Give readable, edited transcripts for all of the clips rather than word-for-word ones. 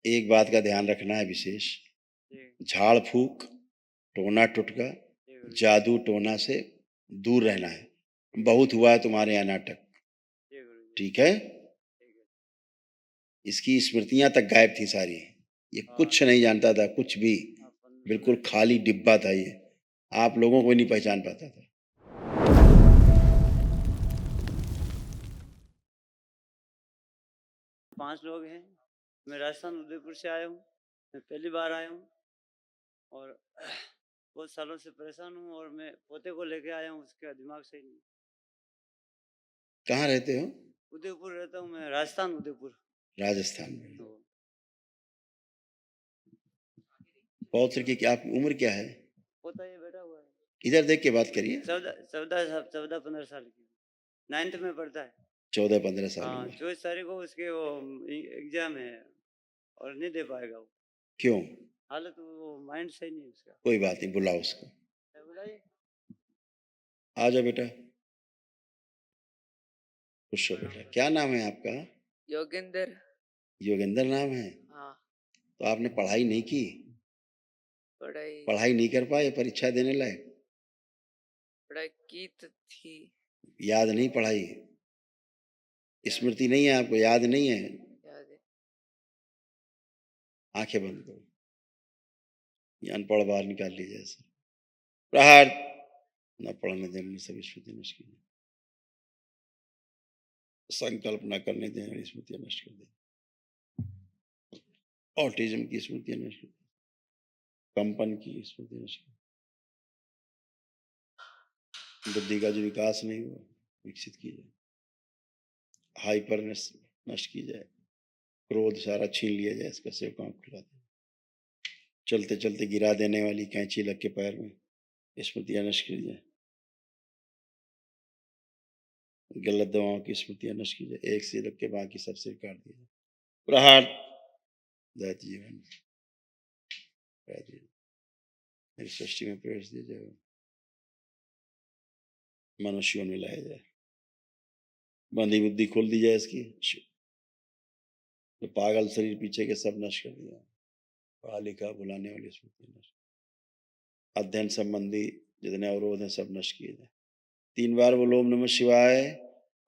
एक बात का ध्यान रखना है विशेष, जी, झाड़ फूक, टोना टुटका, जी गुरुजी, जादू टोना से दूर रहना है। बहुत हुआ है तुम्हारे यहाँ नाटक, जी गुरुजी, ठीक है? ठीक है। इसकी स्मृतियां तक गायब थी सारी। ये हाँ, कुछ नहीं जानता था, कुछ भी। अपन सुना बिल्कुल है। खाली डिब्बा था ये। आप लोगों को ही नहीं पहचान पाता था। 5 लोग हैं। मैं राजस्थान उदयपुर से आया हूँ। मैं पहली बार आया हूँ और बहुत सालों से परेशान हूँ और मैं पोते को लेके आया हूँ, उसका दिमाग सही नहीं। कहाँ रहते हो? उदयपुर रहता हूँ मैं, राजस्थान उदयपुर। राजस्थान में। तो पौत्र की क्या आपकी उम्र क्या है? पोता ये बैठा हुआ है। इधर देख के बात करिए। 14-15 साल की। 9th में पढ़ता है। 14-15 साल हाँ, उम्र। 24 तारीख को उसके वो एग्जाम है और नहीं दे पाएगा वो। क्यों? हालत वो माइंड सही नहीं है उसका। कोई बात नहीं, बुलाओ उसको। बुलाइए। आ जाओ बेटा। खुश हो बेटा। क्या नाम है आपका? योगेंद्र। योगेंद्र नाम है? हाँ, तो आपने पढ़ाई नहीं की? पढ़ाई पढ़ाई नहीं कर पाए परीक्षा देने लायक? पढ़ाई की तो थी। याद नहीं पढ़ाई? स्मृति नहीं है आपको? याद नहीं है? याद है। आंखें बंद करो। ये अनपढ़ बाहर निकाल लीजिए ऐसे। प्रहार। न पढ़ने देने वाली सभी स्मृति नष्ट कीजिए। संकल्प न करने देने वाली स्मृतियां नष्ट कर दी। ऑटिज्म की स्मृतियां नष्ट कर दी। कंपन की स्मृति नष्ट कर दी। बुद्धि का जो विकास नहीं हुआ विकसित की जाए। हाइपरनेस नष्ट की जाए। क्रोध सारा छीन लिया जाए, इसका सिर काम खुला दे। चलते चलते गिरा देने वाली कैंची लग के पैर में स्मृतियां नष्ट की जाए। गलत दवाओं की स्मृतियां नष्ट की जाए। एक सिर रख के बाकी सब सिर काट दिया जाए। प्रहार। दैत जीवन मेरी सृष्टि में प्रवेश दिया जाए। मनुष्यों में लाया जाए। बंधी बुद्धि खोल दी जाए इसकी। तो पागल शरीर पीछे के सब नष्ट कर दिया। पढ़ा लिखा भुलाने वाली स्मृति नष्ट। अध्ययन संबंधी जितने अवरोध हैं सब नष्ट किए जाए। 3 बार बोलो ओम नमः शिवाय।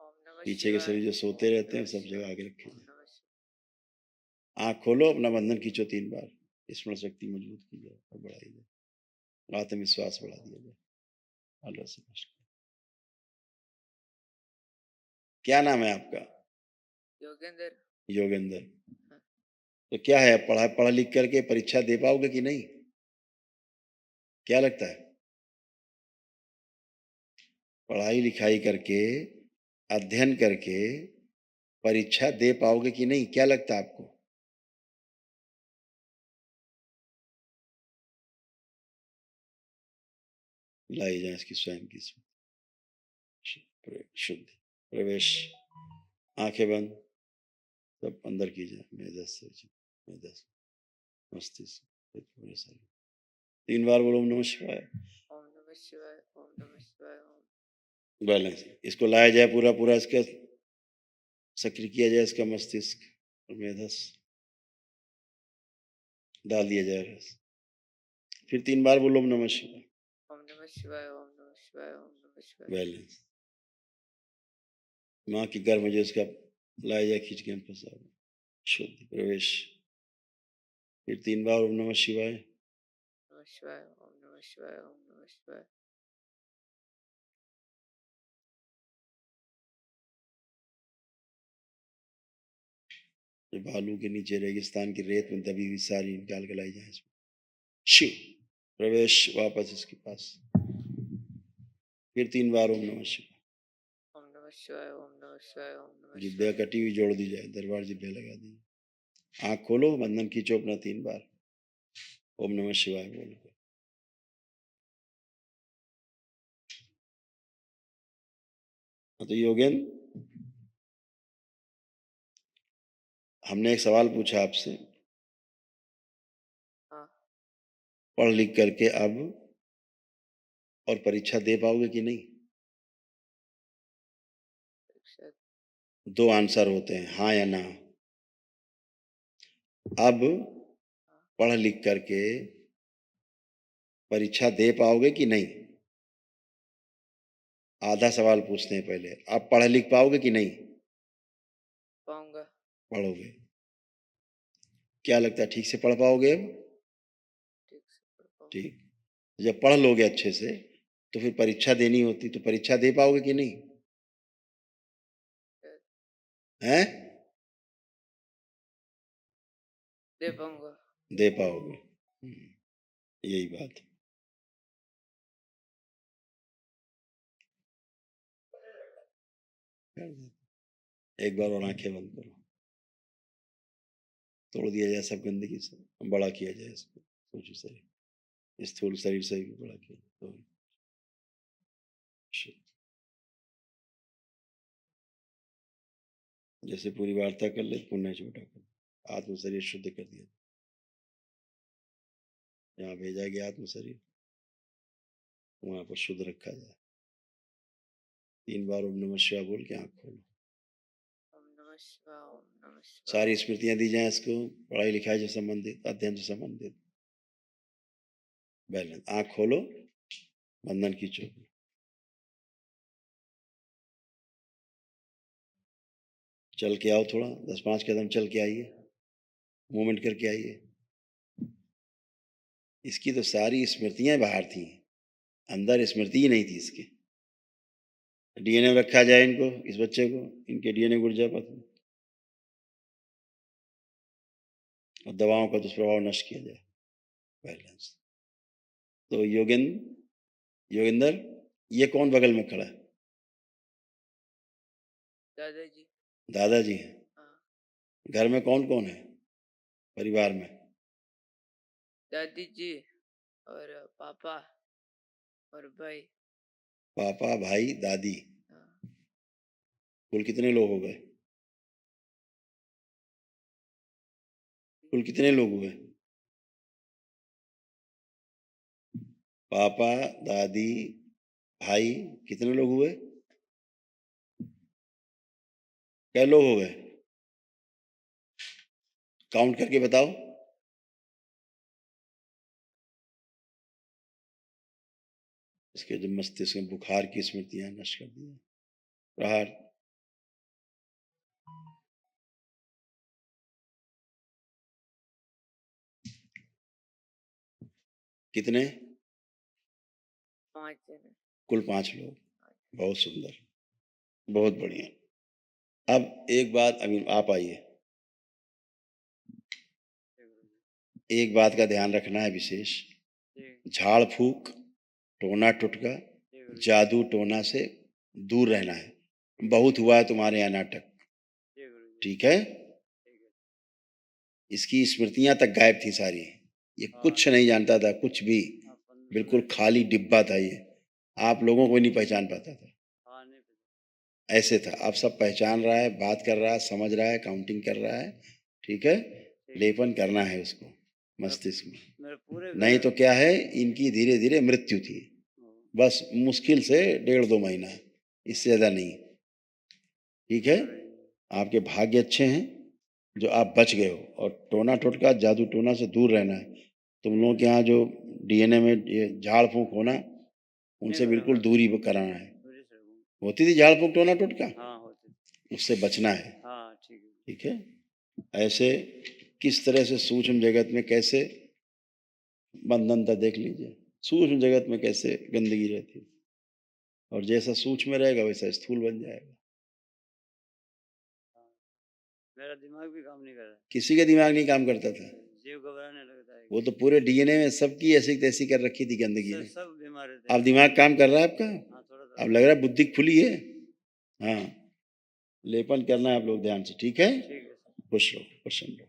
ओम नमः पीछे के शिवाय। शरीर जो सोते रहते हैं सब जगह आगे रखे ओम जाए। नमः शिवाय। आंख खोलो, अपना बंधन खींचो 3 बार। स्मरण शक्ति मजबूत की जाए और बढ़ाई जाए। आत्मविश्वास बढ़ा दिया जाए। अल्लाह से नष्ट कर। क्या नाम है आपका? योगेंद्र। योगेंद्र। हाँ, तो क्या है, पढ़ लिख करके परीक्षा दे पाओगे कि नहीं? क्या लगता है? पढ़ाई लिखाई करके, अध्ययन करके परीक्षा दे पाओगे कि नहीं? क्या लगता है आपको? लाई जाए इसकी स्वयं की शुद्ध प्रवेश। आंखें बंद। सब अंदर की जाए। मेधा से मस्तिष्क। 3 बार बोलो ओम नमः शिवाय। ओम नमः शिवाय। ओम नमः शिवाय। बैलेंस इसको लाया जाए पूरा पूरा, इसका सक्रिय किया जाए इसका मस्तिष्क और मेधस डाल दिया जाए रस। फिर 3 बार बोलो ओम नमः शिवाय। ओम नमः शिवाय। ओम नमः शिवाय। ओम नमः शिवाय। बैलेंस माँ की गर्भ में जो इसका लाया जाए खींच के फंसा शुद्ध प्रवेश। फिर 3 बार ओम नमः शिवाय। नमः शिवाय। ओम नमः शिवाय। ओम नमः शिवाय। जो भालू के नीचे रेगिस्तान की रेत में दबी हुई सारी निकाल के लाई जाए इसमें। शिव प्रवेश वापस इसके पास। फिर 3 बार ओम नमः शिवाय। ओम नमः शिवाय। ओम नमः शिवाय। ओम नमः जिब्बे शिवाय। कटी हुई जोड़ दी जाए, दरबार जिब्बे लगा दी। आंख खोलो, बंधन खींचो अपना 3 बार। ओम नमः शिवाय बोल। तो योगेंद्र, हमने एक सवाल पूछा आपसे। हाँ, पढ़ लिख करके अब और परीक्षा दे पाओगे कि नहीं? परीक्षा। 2 आंसर होते हैं, हाँ या ना। अब पढ़ लिख करके परीक्षा दे पाओगे कि नहीं? आधा सवाल पूछते हैं पहले, आप पढ़ लिख पाओगे कि नहीं? पाऊंगा। पढ़ोगे। क्या लगता है ठीक से पढ़ पाओगे अब? ठीक से पढ़ पाऊंगा। ठीक। जब पढ़ लोगे अच्छे से तो फिर परीक्षा देनी होती, तो परीक्षा दे पाओगे कि नहीं? हैं? दे पाऊंगा। दे पाओगे। यही बात है। एक बार और आंखें बंद करो, तोड़ दिया जाए सब गंदगी से, बड़ा किया जाए इसको। सोचो शरीर, इस स्थूल शरीर से भी बड़ा किया तो जैसे पूरी वार्ता कर ले, पुण्य छोटा कर, आत्म शरीर शुद्ध कर दिया, यहाँ भेजा गया आत्म शरीर, वहां पर शुद्ध रखा जाए। 3 बार ओम नमः शिवाय बोल के आंख खोलो। ओम नमः शिवाय, ओम नमः शिवाय। सारी स्मृतियां दी जाए इसको, पढ़ाई लिखाई से संबंधित, अध्ययन से संबंधित। बैलेंस। आंख खोलो, बंधन खींचो। चल के आओ, थोड़ा 10-5 कदम चल के आइए, मूवमेंट करके आइए। इसकी तो सारी स्मृतियां बाहर थी, अंदर स्मृति ही नहीं थी इसकी। डीएनए रखा जाए इनको, इस बच्चे को, इनके डीएनए गुर्जा पर, और दवाओं का दुष्प्रभाव नष्ट किया जाए। बैलेंस। तो योगेंद्र, ये कौन बगल में खड़ा है? दादाजी। दादाजी हैं। हाँ। घर में कौन कौन है परिवार में? दादी जी और पापा और भाई। पापा, भाई, दादी। हाँ। कुल कितने लोग हो गए? कुल कितने लोग हुए? पापा, दादी, भाई, कितने लोग हुए? क्या लोग हो गए? काउंट करके बताओ। इसके जो मस्तिष्क में बुखार की स्मृतियां नष्ट कर दी। प्रहार। कितने? 5 जने। कुल 5 लोग। बहुत सुंदर, बहुत बढ़िया। अब एक बात, अभी आप आइए। एक बात का ध्यान रखना है विशेष, झाड़ फूक, टोना टुटका, जादू टोना से दूर रहना है। बहुत हुआ है तुम्हारे यहाँ नाटक, ठीक है? इसकी स्मृतियां तक गायब थी सारी, ये कुछ नहीं जानता था, कुछ भी, बिल्कुल खाली डिब्बा था ये, आप लोगों को नहीं पहचान पाता था, ऐसे था। अब सब पहचान रहा है, बात कर रहा है, समझ रहा है, काउंटिंग कर रहा है, ठीक है? लेपन करना है उसको मस्तिष्क में, नहीं तो क्या है, इनकी धीरे धीरे मृत्यु थी, बस मुश्किल से 1.5-2 महीना, इससे ज्यादा नहीं, ठीक है? आपके भाग्य अच्छे हैं जो आप बच गए हो, और टोना टोटका, जादू टोना से दूर रहना है। तुम लोगों के यहाँ जो डीएनए में ये झाड़ फूक होना, उनसे बिल्कुल दूरी कराना है। होती थी झाड़ फूक टोना टोटका? हाँ होती थी। उससे बचना है। हाँ ठीक है। ठीक है? ऐसे किस तरह से सूक्ष्म जगत में कैसे बंधन था देख लीजिए, सूक्ष्म जगत में कैसे गंदगी रहती है, और जैसा सूक्ष्म में रहेगा वैसा स्थूल बन जाएगा। मेरा दिमाग भी काम नहीं कर रहा है। किसी का दिमाग नहीं काम करता था, जीव घबराने लगता है। वो तो पूरे डीएनए में सबकी ऐसी तैसी कर रखी थी गंदगी ने। सब बीमार रहते अब दिमाग काम कर रहा है आपका? हाँ, थोड़ा अब लग रहा है बुद्धि खुली है। हाँ, लेपन करना है आप लोग ध्यान से, ठीक है? ठीक है। खुश रहो, प्रसन्न रहो।